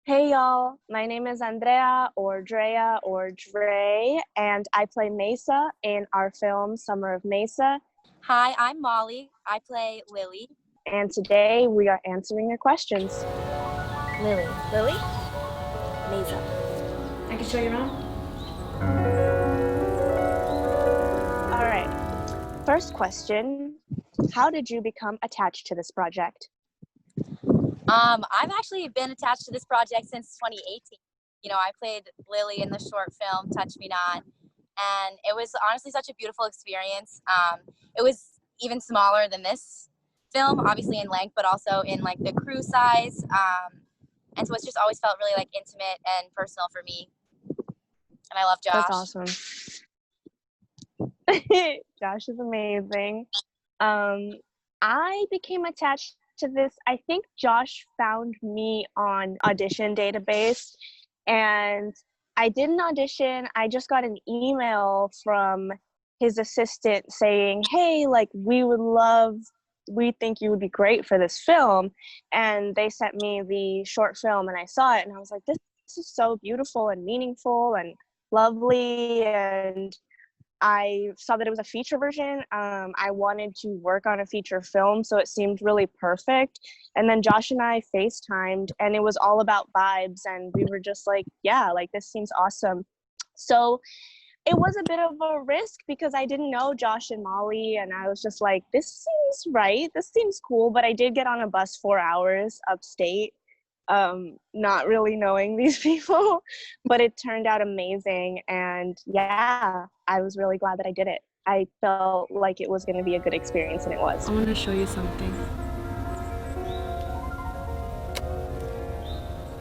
Hey y'all, my name is Andrea or Drea or Dre, and I play Mesa in our film Summer of Mesa. Hi, I'm Molly. I play Lily. And today we are answering your questions. Lily. Mesa. I can show you around. All right, first question, how did you become attached to this project? I've actually been attached to this project since 2018. I played Lily in the short film Touch Me Not, and it was honestly such a beautiful experience. It was even smaller than this film, obviously in length, but also in like the crew size. And so it's just always felt really like intimate and personal for me. And I love Josh. That's awesome. Josh is amazing. I became attached to this. I think Josh found me on audition database, and I did an audition. I just got an email from his assistant saying, hey, like, we think you would be great for this film. And they sent me the short film and I saw it and I was like, this is so beautiful and meaningful and lovely. And I saw that it was a feature version. I wanted to work on a feature film, so it seemed really perfect. And then Josh and I FaceTimed, and it was all about vibes, and we were just like, yeah, like this seems awesome. So it was a bit of a risk because I didn't know Josh and Molly, and I was just like, this seems right, this seems cool. But I did get on a bus 4 hours upstate, not really knowing these people, but it turned out amazing. And yeah, I was really glad that I did it. I felt like it was going to be a good experience, and it was. I want to show you something.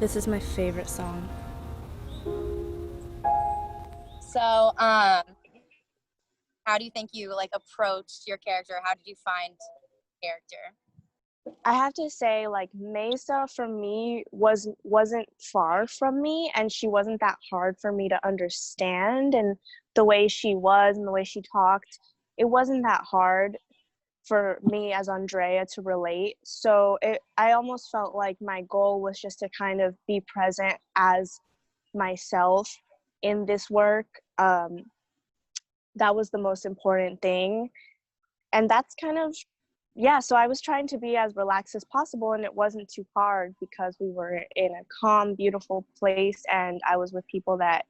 This is my favorite song. So, how do you think you like approached your character? How did you find character? I have to say, like, Mesa for me wasn't far from me, and she wasn't that hard for me to understand. And the way she was and the way she talked, it wasn't that hard for me as Andrea to relate. So I almost felt like my goal was just to kind of be present as myself in this work. That was the most important thing. And that's kind of, yeah, so I was trying to be as relaxed as possible, and it wasn't too hard because we were in a calm, beautiful place, and I was with people that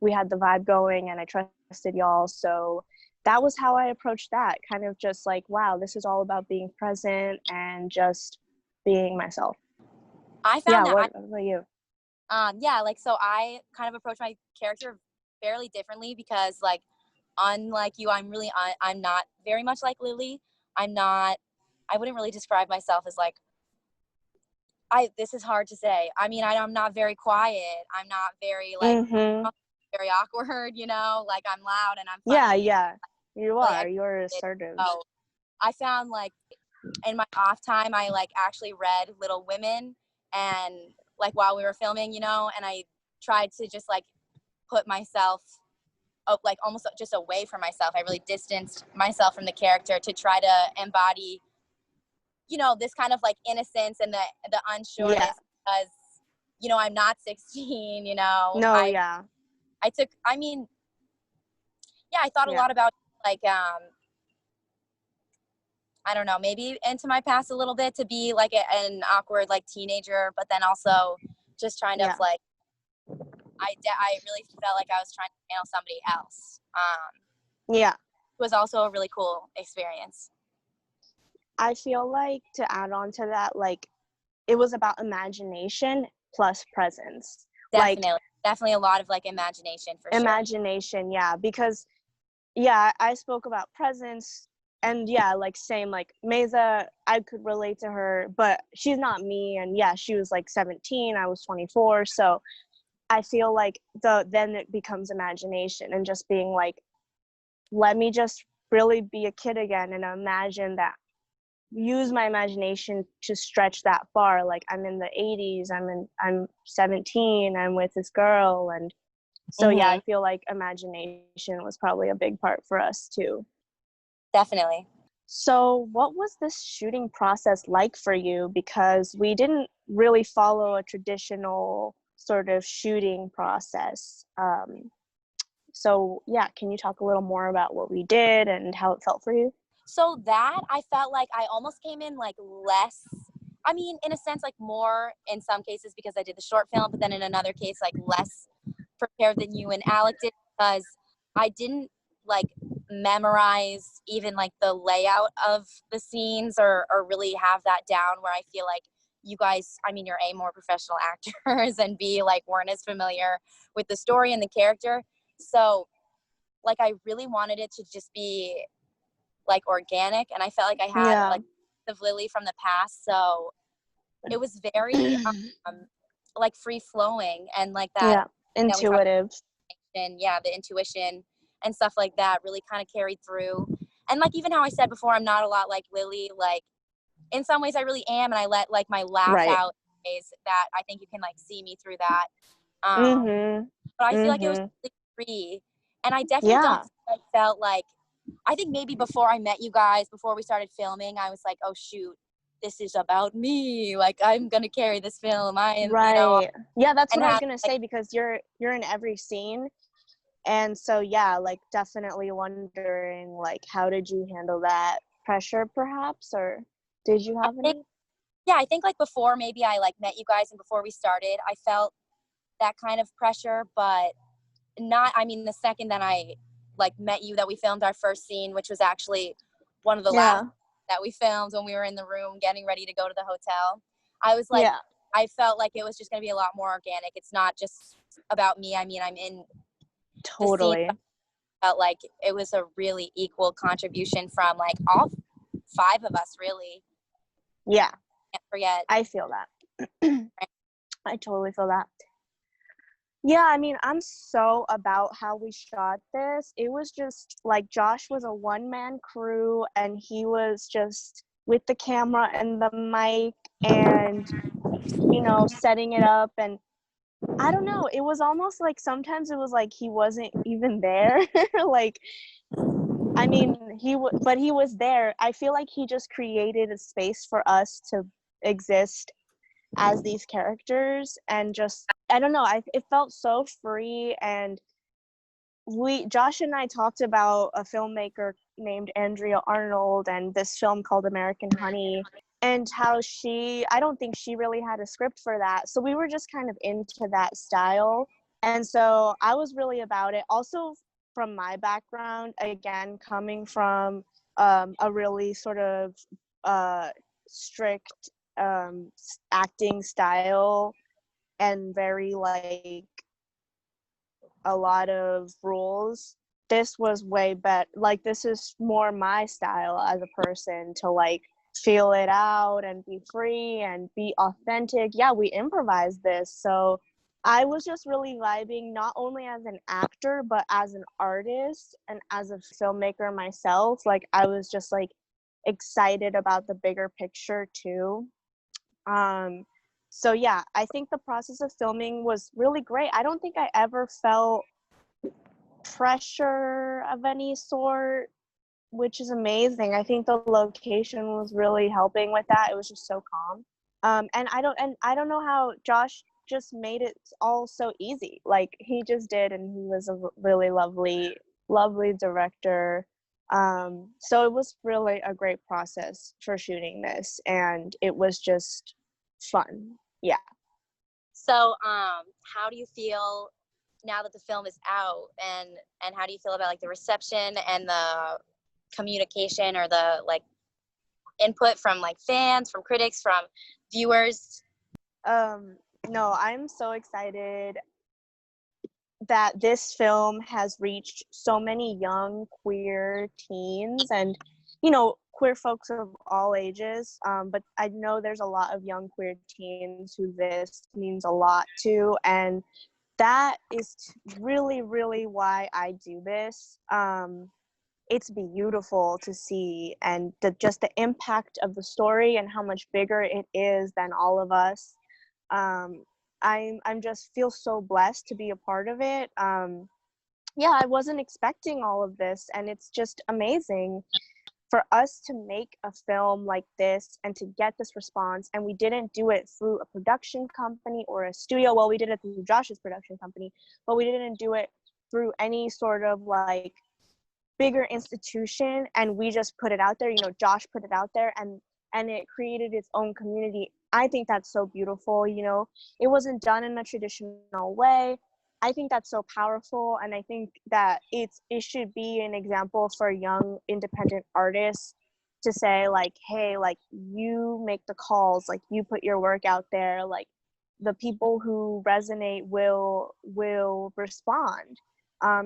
we had the vibe going, and I trusted y'all. So that was how I approached that, kind of just like, wow, this is all about being present and just being myself. I found what about you? So I kind of approach my character fairly differently because, like, unlike you, I'm not very much like Lily. I wouldn't really describe myself as like, this is hard to say. I mean, I'm not very quiet. I'm not very like, very awkward, like I'm loud and I'm funny. Yeah, you are. Like, You're assertive. So I found like in my off time, I like actually read Little Women and like while we were filming, and I tried to just like put myself like almost just away from myself. I really distanced myself from the character to try to embody, this kind of like innocence and the unsureness because, I'm not 16, No, yeah. I thought a lot about like, I don't know, maybe into my past a little bit to be like an awkward like teenager, but then also just trying to like, I really felt like I was trying to channel somebody else. It was also a really cool experience. I feel like to add on to that, like, it was about imagination plus presence. Definitely a lot of like imagination for sure. Imagination, yeah, because I spoke about presence, and like same, like Mesa, I could relate to her, but she's not me, and she was like 17, I was 24, so I feel like then it becomes imagination and just being like, let me just really be a kid again and imagine that, use my imagination to stretch that far. Like, I'm in the 80s, I'm 17, I'm with this girl, and so I feel like imagination was probably a big part for us too. Definitely. So what was this shooting process like for you? Because we didn't really follow a traditional sort of shooting process. So yeah, can you talk a little more about what we did and how it felt for you? So that I felt like I almost came in like less, I mean, in a sense, like more in some cases because I did the short film, but then in another case, like less prepared than you and Alec did, because I didn't like memorize even like the layout of the scenes, or really have that down, where I feel like you guys, I mean, you're A, more professional actors, and B, like weren't as familiar with the story and the character. So like I really wanted it to just be like organic, and I felt like I had like the Lily from the past, so it was very like free flowing, and like that intuitive. And the intuition and stuff like that really kind of carried through. And like even how I said before, I'm not a lot like Lily, like in some ways I really am, and I let like my laugh out ways that I think you can like see me through that. But I feel like it was really free, and I definitely don't think I felt like, I think maybe before I met you guys, before we started filming, I was like, oh shoot, this is about me, like I'm gonna carry this film, I am, you know. Yeah, that's what I was gonna say, because you're in every scene, and so yeah, like definitely wondering like how did you handle that pressure, perhaps, or did you have any? I think like before maybe I like met you guys and before we started, I felt that kind of pressure, but not, I mean, the second that I like met you, that we filmed our first scene, which was actually one of the last that we filmed when we were in the room getting ready to go to the hotel, I was like, I felt like it was just going to be a lot more organic. It's not just about me. I mean, I'm in the scene, but I felt like it was a really equal contribution from like all 5 of us, really. Yeah. Can't forget. I feel that. I totally feel that. Yeah, I mean, I'm so about how we shot this. It was just like Josh was a one-man crew, and he was just with the camera and the mic and, you know, setting it up. And I don't know, it was almost like sometimes it was like he wasn't even there. Like, I mean, but he was there. I feel like he just created a space for us to exist as these characters, and just, I don't know, it felt so free. And Josh and I talked about a filmmaker named Andrea Arnold and this film called American Honey, and how I don't think she really had a script for that, so we were just kind of into that style. And so I was really about it, also from my background, again coming from a really sort of strict acting style, and very like a lot of rules. This was way better. Like, this is more my style as a person, to like feel it out and be free and be authentic. Yeah, we improvised this, so I was just really vibing, not only as an actor but as an artist and as a filmmaker myself. Like, I was just like excited about the bigger picture too. So yeah, I think the process of filming was really great. I don't think I ever felt pressure of any sort, which is amazing. I think the location was really helping with that. It was just so calm. And I don't know how Josh just made it all so easy. Like, he just did, and he was a really lovely director. So it was really a great process for shooting this, and it was just fun. Yeah. So how do you feel now that the film is out, and how do you feel about like the reception and the communication, or the like input from like fans, from critics, from viewers? No, I'm so excited that this film has reached so many young queer teens, and, you know, queer folks of all ages. But I know there's a lot of young queer teens who this means a lot to, and that is really, really why I do this. It's beautiful to see, and just the impact of the story and how much bigger it is than all of us. I'm just feel so blessed to be a part of it. Yeah, I wasn't expecting all of this, and it's just amazing. for us to make a film like this and to get this response, and we didn't do it through a production company or a studio. Well, we did it through Josh's production company, but we didn't do it through any sort of like bigger institution, and we just put it out there. You know, Josh put it out there, and it created its own community. I think that's so beautiful. You know, it wasn't done in a traditional way. I think that's so powerful, and I think that it should be an example for young independent artists to say like, hey, like, you make the calls, like, you put your work out there, like, the people who resonate will respond.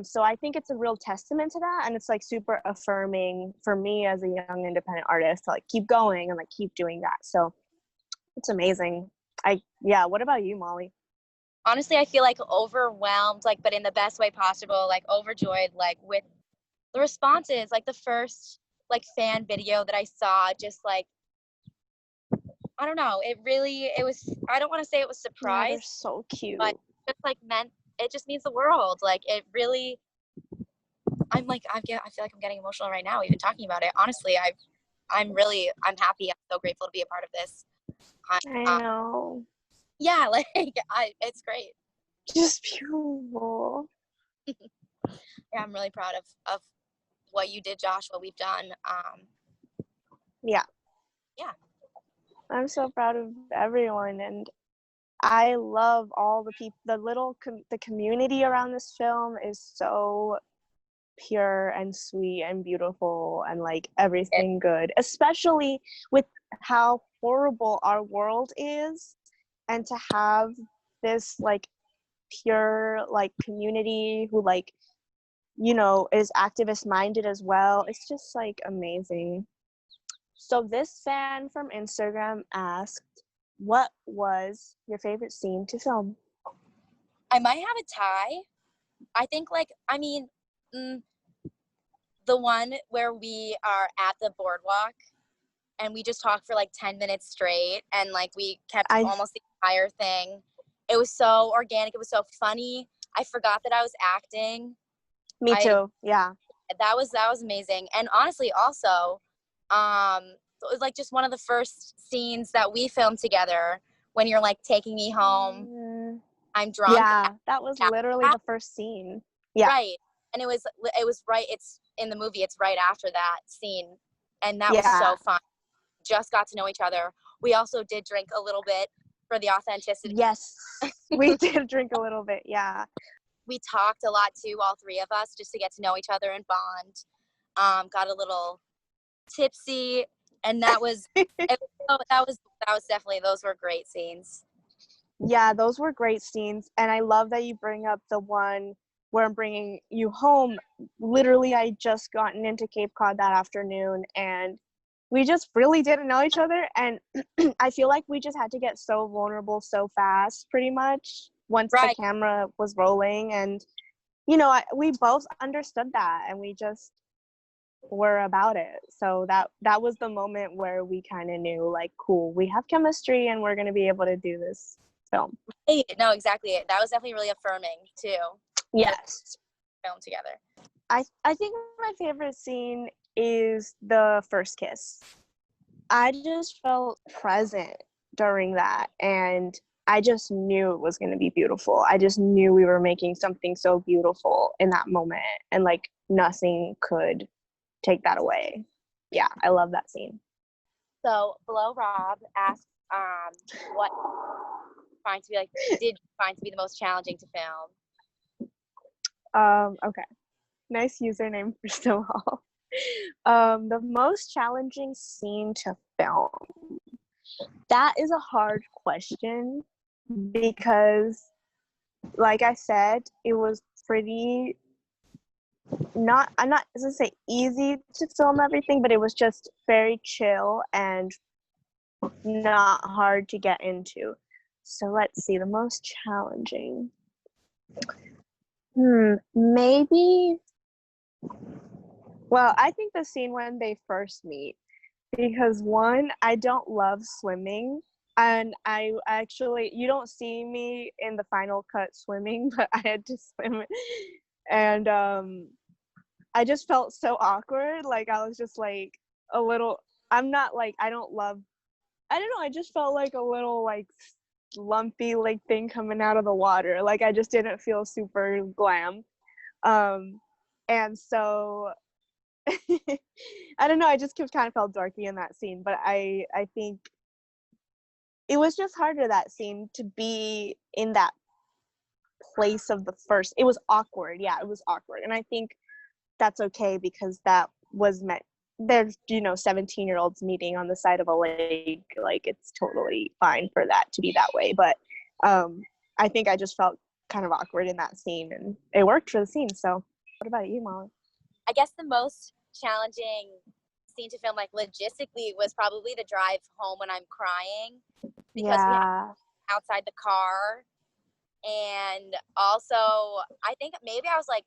So I think it's a real testament to that, and it's like super affirming for me as a young independent artist to like keep going and like keep doing that. So it's amazing. What about you, Molly? Honestly, I feel like overwhelmed, like, but in the best way possible, like overjoyed, like with the responses. Like the first like fan video that I saw, just like, I don't know, it was, I don't want to say it was surprise. Yeah, they're so cute. But just like it just means the world. Like it really, I'm like, I feel like I'm getting emotional right now even talking about it. Honestly, I'm happy. I'm so grateful to be a part of this. I know. Yeah, like it's great. Just beautiful. Yeah, I'm really proud of what you did, Josh, what we've done. Yeah. I'm so proud of everyone, and I love all the people. The community around this film is so pure and sweet and beautiful and like everything good, especially with how horrible our world is, and to have this like pure like community who like, you know, is activist minded as well. It's just like amazing. So this fan from Instagram asked, what was your favorite scene to film? I might have a tie. I think like, I mean, the one where we are at the boardwalk and we just talked for like 10 minutes straight, and like we kept almost the entire thing. It was so organic. It was so funny. I forgot that I was acting. Me too. Yeah. That was amazing. And honestly, also, it was like just one of the first scenes that we filmed together, when you're like taking me home. I'm drunk. Yeah, that was literally the first scene. Yeah. Right. And it was right. It's in the movie. It's right after that scene. And that was so fun. Just got to know each other. We also did drink a little bit for the authenticity. Yes, we did drink a little bit. Yeah. We talked a lot too, all three of us, just to get to know each other and bond. Got a little tipsy, and that was that was definitely, those were great scenes. Yeah, those were great scenes, and I love that you bring up the one where I'm bringing you home. Literally, I just gotten into Cape Cod that afternoon, and we just really didn't know each other, and I feel like we just had to get so vulnerable so fast, pretty much, once the camera was rolling. And you know, we both understood that, and we just were about it. So that was the moment where we kind of knew, like, cool, we have chemistry and we're going to be able to do this film. No, exactly. That was definitely really affirming too. Yes. Film together. I think my favorite scene is the first kiss. I just felt present during that, and I just knew it was going to be beautiful. I just knew we were making something so beautiful in that moment, and like nothing could take that away. Yeah, I love that scene. So Below Rob asked, what did you find to be the most challenging to film? Okay. Nice username, first of all. The most challenging scene to film. That is a hard question, because, like I said, it was pretty I'm not going to say easy to film everything, but it was just very chill and not hard to get into. So let's see, the most challenging. Maybe. Well, I think the scene when they first meet, because one, I don't love swimming, and I actually, you don't see me in the final cut swimming, but I had to swim, and I just felt so awkward. Like, I was just like, a little, I'm not like, I don't know, I just felt like a little like lumpy like thing coming out of the water. Like I just didn't feel super glam. And so I don't know, I just kind of felt dorky in that scene, but I think it was just harder, that scene, to be in that place of the first. It was awkward. Yeah, it was awkward. And I think that's okay, because that was meant, there's 17-year-olds meeting on the side of a lake. Like it's totally fine for that to be that way. But I think I just felt kind of awkward in that scene, and it worked for the scene. So what about you, Molly? I guess the most challenging scene to film, like logistically, was probably the drive home when I'm crying, because we have outside the car. And also I think maybe I was like,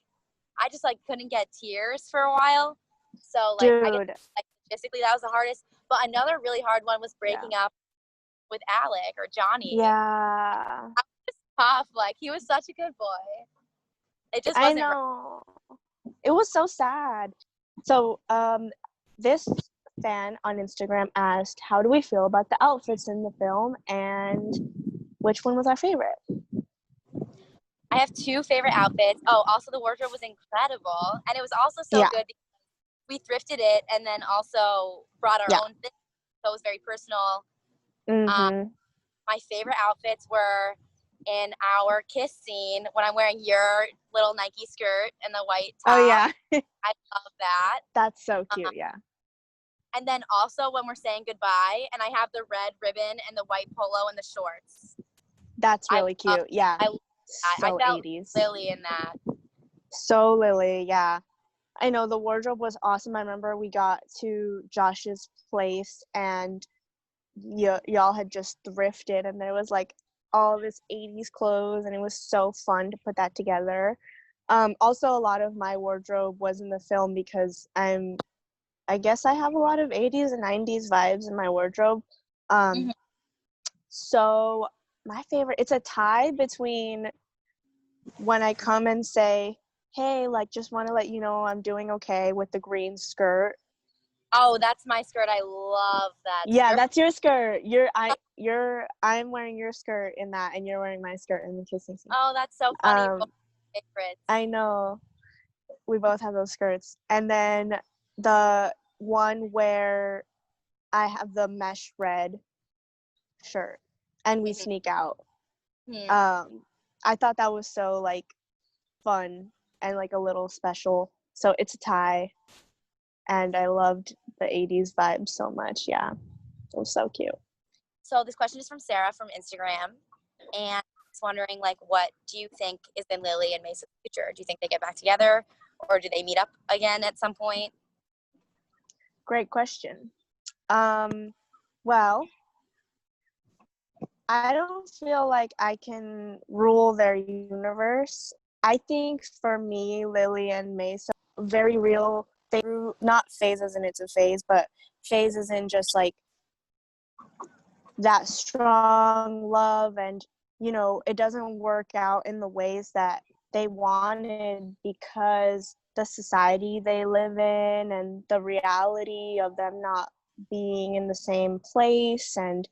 I just like couldn't get tears for a while. So like, I guess like logistically that was the hardest. But another really hard one was breaking up with Alec, or Johnny. Yeah. I was tough. Like he was such a good boy. It just wasn't. I know. It was so sad. So this fan on Instagram asked, how do we feel about the outfits in the film, and which one was our favorite? I have two favorite outfits. Oh, also the wardrobe was incredible, and it was also so good because we thrifted it and then also brought our own things, so it was very personal. My favorite outfits were in our kiss scene, when I'm wearing your little Nike skirt and the white top. Oh yeah. I love that. That's so cute. Yeah. And then also when we're saying goodbye, and I have the red ribbon and the white polo and the shorts. That's really cute. Yeah. I felt 80s. Lily in that. So Lily, yeah. I know the wardrobe was awesome. I remember we got to Josh's place and y'all had just thrifted, and there was like all of his 80s clothes, and it was so fun to put that together. Also, a lot of my wardrobe was in the film because I guess I have a lot of 80s and 90s vibes in my wardrobe. So my favorite, it's a tie between when I come and say, hey, like, just want to let you know I'm doing okay, with the green skirt. Oh, that's my skirt. I love that. Yeah, skirt. That's your skirt. I'm wearing your skirt in that, and you're wearing my skirt in the kissing scene. Oh, that's so funny. I know. We both have those skirts. And then the one where I have the mesh red shirt and we sneak out. I thought that was so like fun and like a little special. So it's a tie, and I loved the 80s vibe so much. Yeah, it was so cute. So this question is from Sarah from Instagram, and it's wondering, like, what do you think is in Lily and Mesa's future? Do you think they get back together, or do they meet up again at some point? Great question. Well, I don't feel like I can rule their universe. I think for me, Lily and Mesa, very real, not phases and it's a phase, but phases in just like that strong love, and it doesn't work out in the ways that they wanted because the society they live in and the reality of them not being in the same place and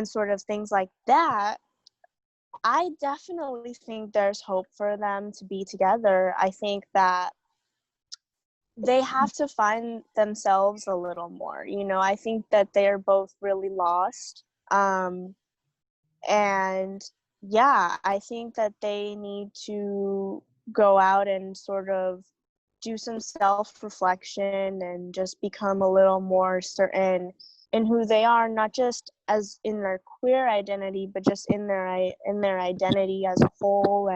sort of things like that. I definitely think there's hope for them to be together. I think that they have to find themselves a little more. I think that they're both really lost. And yeah, I think that they need to go out and sort of do some self-reflection and just become a little more certain in who they are, not just as in their queer identity, but just in their identity as a whole.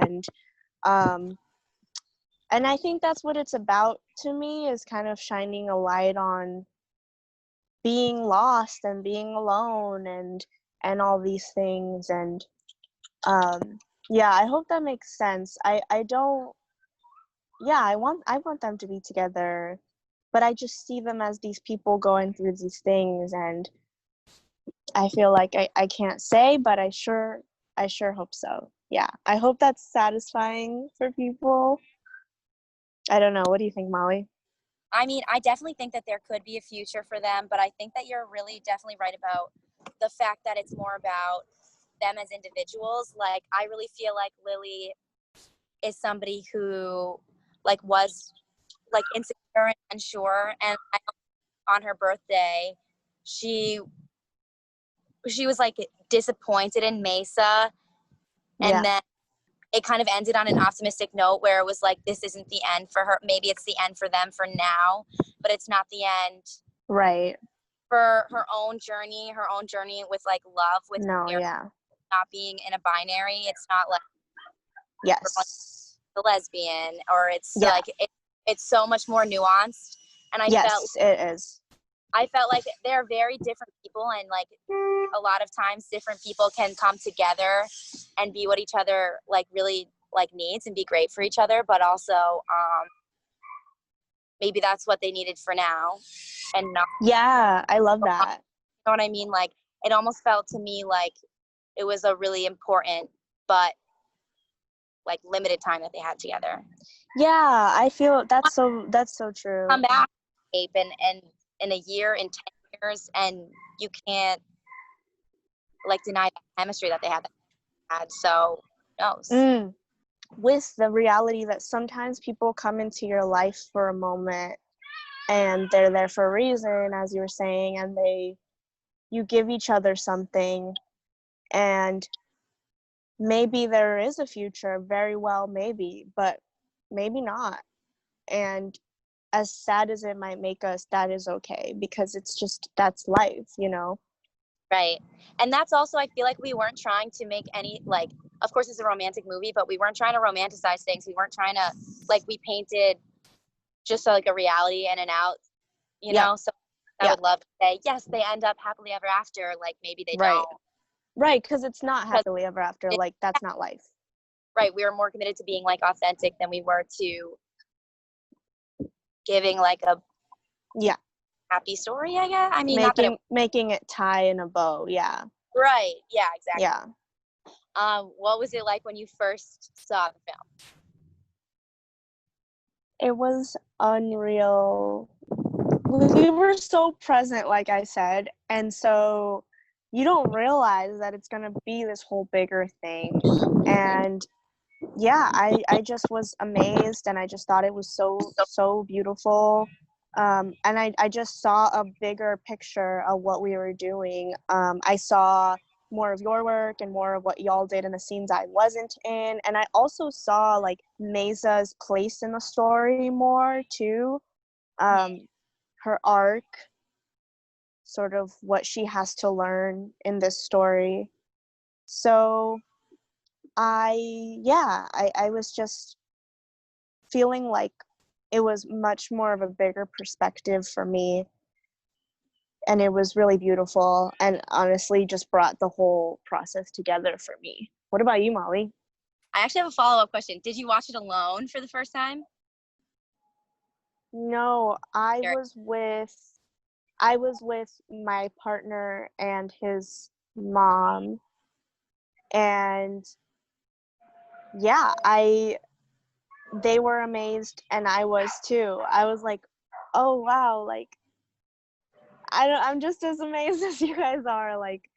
And I think that's what it's about to me, is kind of shining a light on being lost and being alone and all these things. And yeah, I hope that makes sense. I want them to be together, but I just see them as these people going through these things, and I feel like I can't say, but I sure hope so. Yeah, I hope that's satisfying for people. I don't know. What do you think, Molly? I mean, I definitely think that there could be a future for them, but I think that you're really definitely right about the fact that it's more about them as individuals. Like, I really feel like Lily is somebody who like was like insecure and unsure, and on her birthday, she was like disappointed in Mesa, Yeah. and then it kind of ended on an optimistic note where it was like, this isn't the end for her. Maybe it's the end for them for now, but it's not the end Right. for her own journey with like love, with No, queer, yeah. not being in a binary. It's not like Yes. the lesbian, or it's Yeah. like it's so much more nuanced. And I Yes, it is. felt like they're very different people, and like a lot of times different people can come together and be what each other like really like needs and be great for each other, but also maybe that's what they needed for now, and not, Yeah, I love that. you know what I mean? Like, it almost felt to me like it was a really important but like limited time that they had together. Yeah, I feel that's so true. Come back, Ape, and in a year, in 10 years, and you can't like deny that chemistry that they had. So who knows? With the reality that sometimes people come into your life for a moment and they're there for a reason, as you were saying, and you give each other something, and maybe there is a future, very well maybe, but maybe not. And as sad as it might make us, that is okay, because it's just, that's life, you know? Right. And that's also, I feel like we weren't trying to make any, like, of course it's a romantic movie, but we weren't trying to romanticize things. We weren't trying to, like, we painted just like a reality in and out, you know? So I would love to say, yes, they end up happily ever after. Like, maybe they don't. Right, because it's not happily ever after. Like, that's not life. Right. We were more committed to being, like, authentic than we were to giving, like, a happy story, I guess. I mean, making it tie in a bow, yeah. Right. Yeah, exactly. Yeah. What was it like when you first saw the film? It was unreal. We were so present, like I said, and so you don't realize that it's gonna be this whole bigger thing. And yeah, I just was amazed, and I just thought it was so beautiful. And I just saw a bigger picture of what we were doing. I saw more of your work and more of what y'all did in the scenes I wasn't in. And I also saw like Mesa's place in the story more too. Her arc, sort of what she has to learn in this story. So I was just feeling like it was much more of a bigger perspective for me, and it was really beautiful, and honestly just brought the whole process together for me. What about you, Molly? I actually have a follow-up question. Did you watch it alone for the first time? No, I was with my partner and his mom, and yeah, they were amazed, and I was too. I was like, oh wow, like I'm just as amazed as you guys are. Like,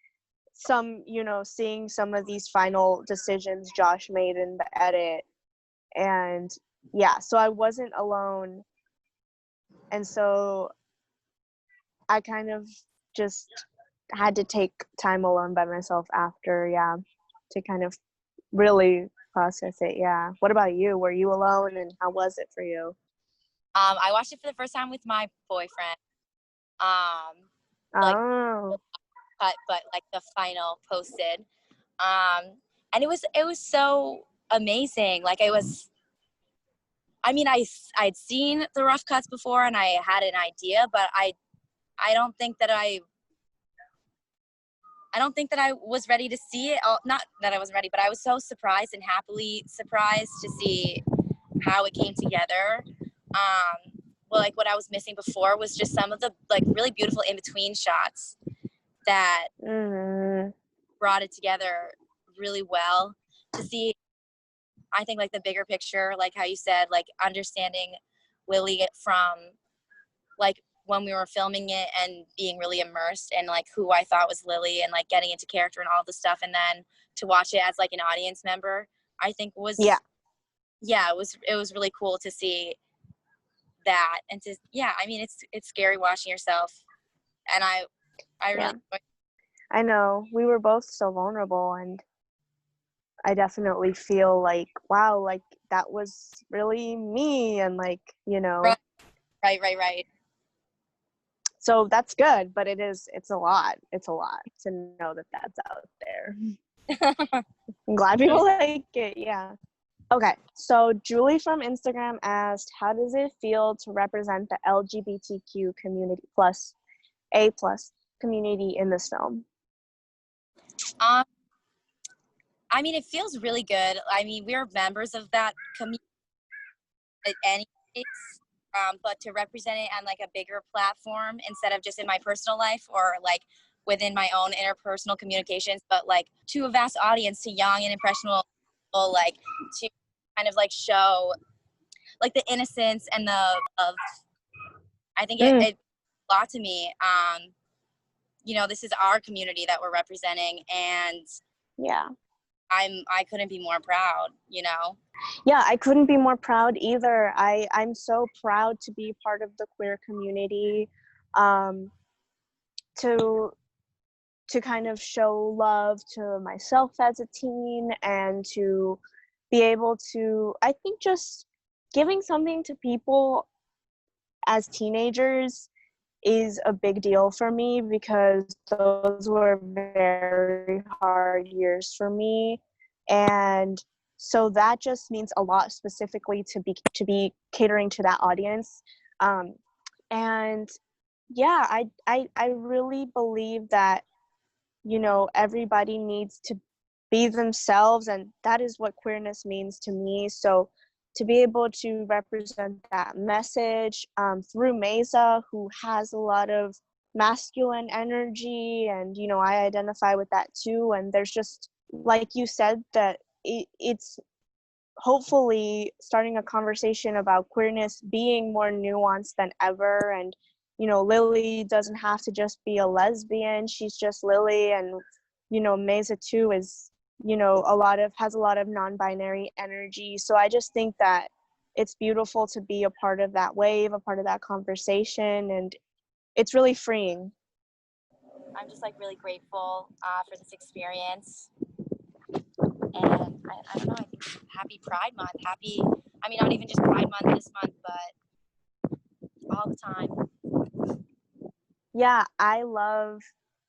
seeing some of these final decisions Josh made in the edit. And yeah, so I wasn't alone. And so I kind of just had to take time alone by myself after, to kind of really process it. Yeah. What about you? Were you alone, and how was it for you? I watched it for the first time with my boyfriend. But like the final posted. And it was so amazing. Like, I'd seen the rough cuts before, and I had an idea, but I don't think that I was ready to see it. Not that I wasn't ready, but I was so surprised and happily surprised to see how it came together. Well, like, what I was missing before was just some of the like really beautiful in-between shots that brought it together really well. To see, I think, like the bigger picture, like how you said, like understanding Lily from like when we were filming it and being really immersed in like who I thought was Lily and like getting into character and all the stuff, and then to watch it as like an audience member, I think was it was really cool to see that. And to I mean it's scary watching yourself, and I really I know, we were both so vulnerable, and I definitely feel like, wow, like that was really me, and like, you know. Right. So that's good, but it's a lot. It's a lot to know that that's out there. I'm glad people like it, yeah. Okay, so Julie from Instagram asked, how does it feel to represent the LGBTQ community plus A plus community in this film? I mean, it feels really good. I mean, we're members of that community at any case, but to represent it on like a bigger platform instead of just in my personal life or like within my own interpersonal communications, but like to a vast audience, to young and impressionable people, like to kind of like show like the innocence and I think it a lot to me. You know, this is our community that we're representing, and I couldn't be more proud, you know? Yeah, I couldn't be more proud either. I'm so proud to be part of the queer community, to kind of show love to myself as a teen, and to be able to, I think, just giving something to people as teenagers is a big deal for me, because those were very hard years for me. And so that just means a lot, specifically to be catering to that audience. And yeah, I really believe that, you know, everybody needs to be themselves, and that is what queerness means to me. So to be able to represent that message through Mesa, who has a lot of masculine energy, and, you know, I identify with that too. And there's just, like you said, that it's hopefully starting a conversation about queerness being more nuanced than ever. And, you know, Lily doesn't have to just be a lesbian, she's just Lily. And, you know, Mesa too is, you know, has a lot of non-binary energy. So I just think that it's beautiful to be a part of that wave, a part of that conversation, and it's really freeing. I'm just like really grateful for this experience. And I don't know, I think happy Pride Month. I mean, not even just Pride Month this month, but all the time. Yeah, I love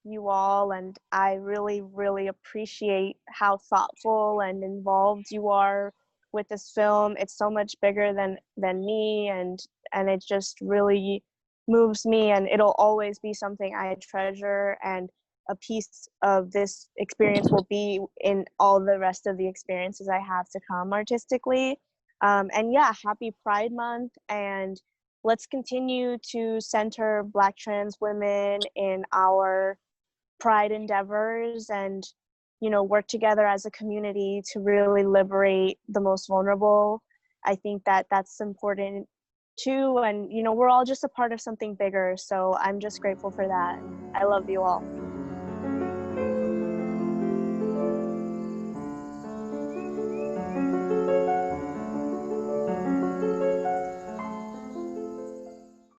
you all, and I really, really appreciate how thoughtful and involved you are with this film. It's so much bigger than me, and it just really moves me, and it'll always be something I treasure, and a piece of this experience will be in all the rest of the experiences I have to come artistically. And yeah, happy Pride Month, and let's continue to center Black trans women in our pride endeavors, and, you know, work together as a community to really liberate the most vulnerable. I think that that's important too. And, you know, we're all just a part of something bigger. So I'm just grateful for that. I love you all.